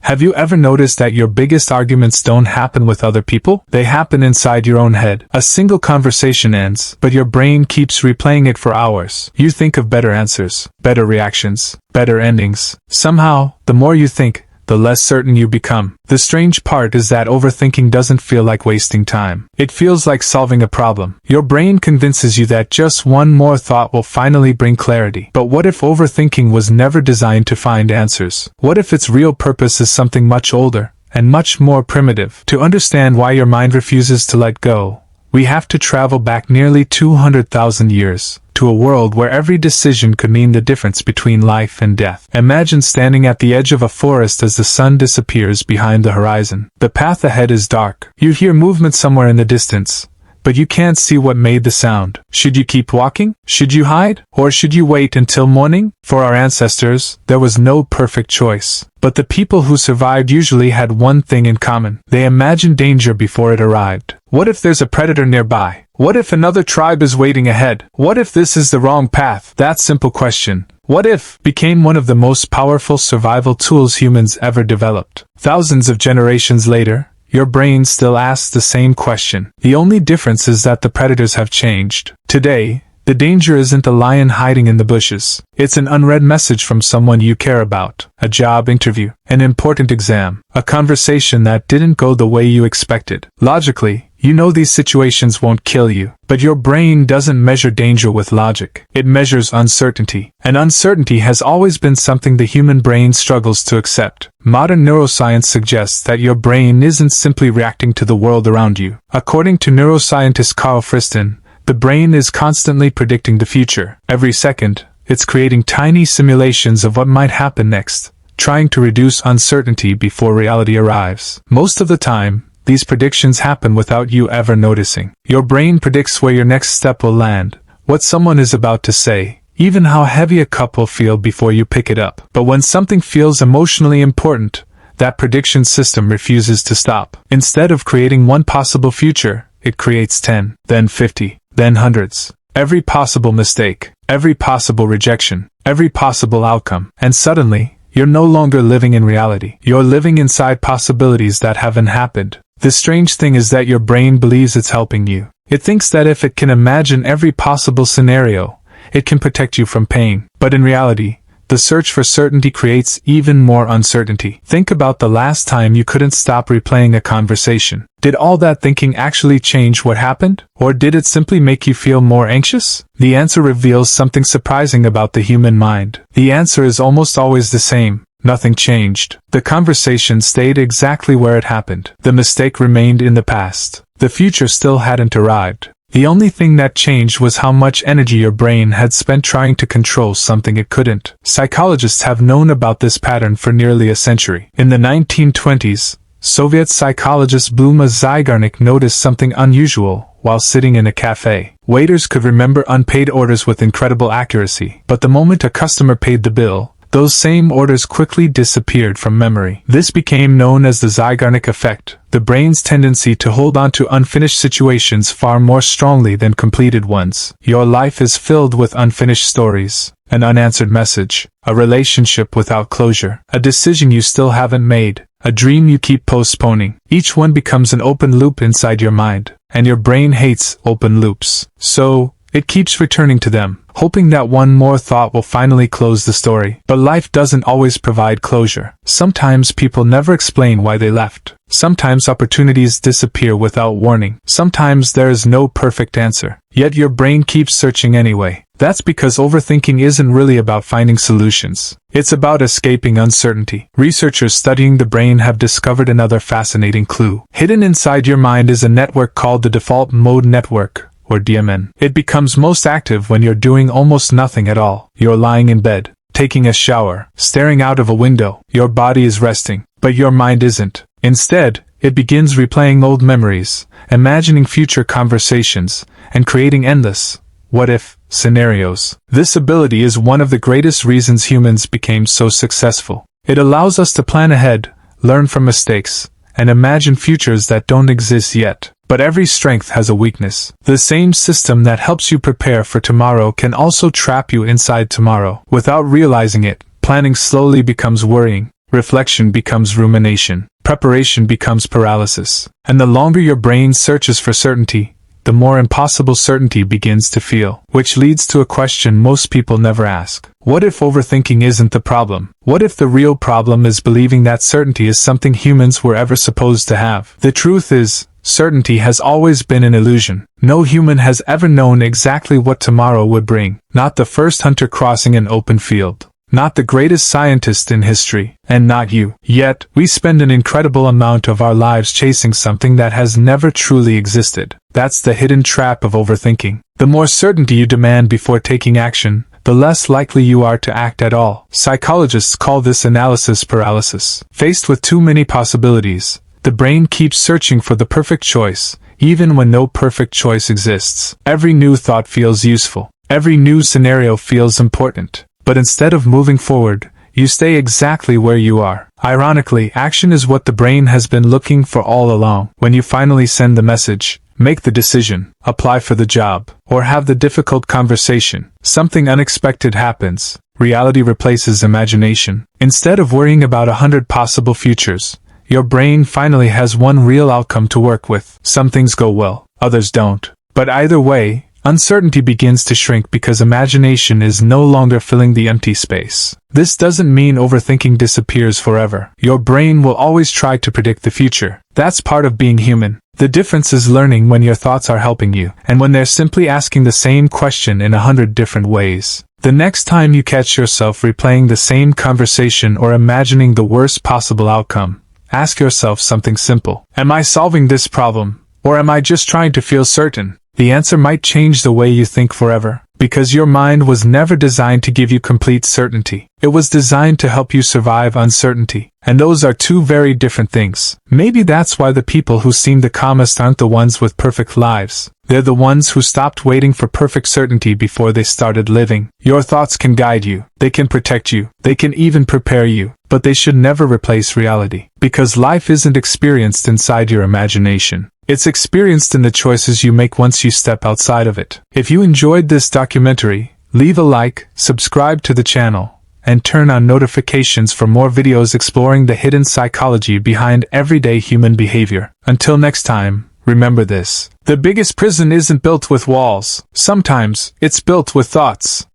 Have you ever noticed that your biggest arguments don't happen with other people? They happen inside your own head. A single conversation ends, but your brain keeps replaying it for hours. You think of better answers, better reactions, better endings. Somehow, the more you think, the less certain you become. The strange part is that overthinking doesn't feel like wasting time. It feels like solving a problem. Your brain convinces you that just one more thought will finally bring clarity. But what if overthinking was never designed to find answers? What if its real purpose is something much older and much more primitive? To understand why your mind refuses to let go, we have to travel back nearly 200,000 years. To a world where every decision could mean the difference between life and death. Imagine standing at the edge of a forest as the sun disappears behind the horizon. The path ahead is dark. You hear movement somewhere in the distance, but you can't see what made the sound. Should you keep walking? Should you hide? Or should you wait until morning? For our ancestors, there was no perfect choice. But the people who survived usually had one thing in common. They imagined danger before it arrived. What if there's a predator nearby? What if another tribe is waiting ahead? What if this is the wrong path? That simple question, what if, became one of the most powerful survival tools humans ever developed. Thousands of generations later, your brain still asks the same question. The only difference is that the predators have changed. Today, the danger isn't a lion hiding in the bushes. It's an unread message from someone you care about. A job interview, an important exam, a conversation that didn't go the way you expected. Logically, you know these situations won't kill you, but your brain doesn't measure danger with logic. It measures uncertainty. And uncertainty has always been something the human brain struggles to accept. Modern neuroscience suggests that your brain isn't simply reacting to the world around you. According to neuroscientist Karl Friston, the brain is constantly predicting the future. Every second, it's creating tiny simulations of what might happen next, trying to reduce uncertainty before reality arrives. Most of the time, these predictions happen without you ever noticing. Your brain predicts where your next step will land, what someone is about to say, even how heavy a cup will feel before you pick it up. But when something feels emotionally important, that prediction system refuses to stop. Instead of creating one possible future, it creates 10, then 50, then hundreds. Every possible mistake, every possible rejection, every possible outcome. And suddenly, you're no longer living in reality. You're living inside possibilities that haven't happened. The strange thing is that your brain believes it's helping you. It thinks that if it can imagine every possible scenario, it can protect you from pain. But in reality, the search for certainty creates even more uncertainty. Think about the last time you couldn't stop replaying a conversation. Did all that thinking actually change what happened? Or did it simply make you feel more anxious? The answer reveals something surprising about the human mind. The answer is almost always the same. Nothing changed. The conversation stayed exactly where it happened. The mistake remained in the past. The future still hadn't arrived. The only thing that changed was how much energy your brain had spent trying to control something it couldn't. Psychologists have known about this pattern for nearly a century. In the 1920s, Soviet psychologist Bluma Zeigarnik noticed something unusual while sitting in a cafe. Waiters could remember unpaid orders with incredible accuracy, but the moment a customer paid the bill, those same orders quickly disappeared from memory. This became known as the Zeigarnik Effect, the brain's tendency to hold on to unfinished situations far more strongly than completed ones. Your life is filled with unfinished stories, an unanswered message, a relationship without closure, a decision you still haven't made, a dream you keep postponing. Each one becomes an open loop inside your mind, and your brain hates open loops. So, it keeps returning to them, hoping that one more thought will finally close the story. But life doesn't always provide closure. Sometimes people never explain why they left. Sometimes opportunities disappear without warning. Sometimes there is no perfect answer. Yet your brain keeps searching anyway. That's because overthinking isn't really about finding solutions. It's about escaping uncertainty. Researchers studying the brain have discovered another fascinating clue. Hidden inside your mind is a network called the default mode network, or DMN. It becomes most active when you're doing almost nothing at all. You're lying in bed, taking a shower, staring out of a window. Your body is resting, but your mind isn't. Instead, it begins replaying old memories, imagining future conversations, and creating endless what-if scenarios. This ability is one of the greatest reasons humans became so successful. It allows us to plan ahead, learn from mistakes, and imagine futures that don't exist yet. But every strength has a weakness. The same system that helps you prepare for tomorrow can also trap you inside tomorrow. Without realizing it, planning slowly becomes worrying. reflection becomes rumination, preparation becomes paralysis. And the longer your brain searches for certainty, the more impossible certainty begins to feel. Which leads to a question most people never ask. What if overthinking isn't the problem? What if the real problem is believing that certainty is something humans were ever supposed to have? The truth is, certainty has always been an illusion. No human has ever known exactly what tomorrow would bring. Not the first hunter crossing an open field. Not the greatest scientist in history, and not you. Yet, we spend an incredible amount of our lives chasing something that has never truly existed. That's the hidden trap of overthinking. The more certainty you demand before taking action, the less likely you are to act at all. Psychologists call this analysis paralysis. Faced with too many possibilities, the brain keeps searching for the perfect choice, even when no perfect choice exists. Every new thought feels useful. Every new scenario feels important. But instead of moving forward, you stay exactly where you are. Ironically, action is what the brain has been looking for all along. When you finally send the message, make the decision, apply for the job, or have the difficult conversation, something unexpected happens. Reality replaces imagination. Instead of worrying about 100 possible futures, your brain finally has one real outcome to work with. Some things go well, others don't. But either way, uncertainty begins to shrink because imagination is no longer filling the empty space. This doesn't mean overthinking disappears forever. Your brain will always try to predict the future. That's part of being human. The difference is learning when your thoughts are helping you, and when they're simply asking the same question in 100 different ways. The next time you catch yourself replaying the same conversation or imagining the worst possible outcome, ask yourself something simple. Am I solving this problem, or am I just trying to feel certain? The answer might change the way you think forever, because your mind was never designed to give you complete certainty. It was designed to help you survive uncertainty, and those are two very different things. Maybe that's why the people who seem the calmest aren't the ones with perfect lives. They're the ones who stopped waiting for perfect certainty before they started living. Your thoughts can guide you, they can protect you, they can even prepare you, but they should never replace reality, because life isn't experienced inside your imagination. It's experienced in the choices you make once you step outside of it. If you enjoyed this documentary, leave a like, subscribe to the channel, and turn on notifications for more videos exploring the hidden psychology behind everyday human behavior. Until next time, remember this: the biggest prison isn't built with walls. Sometimes, it's built with thoughts.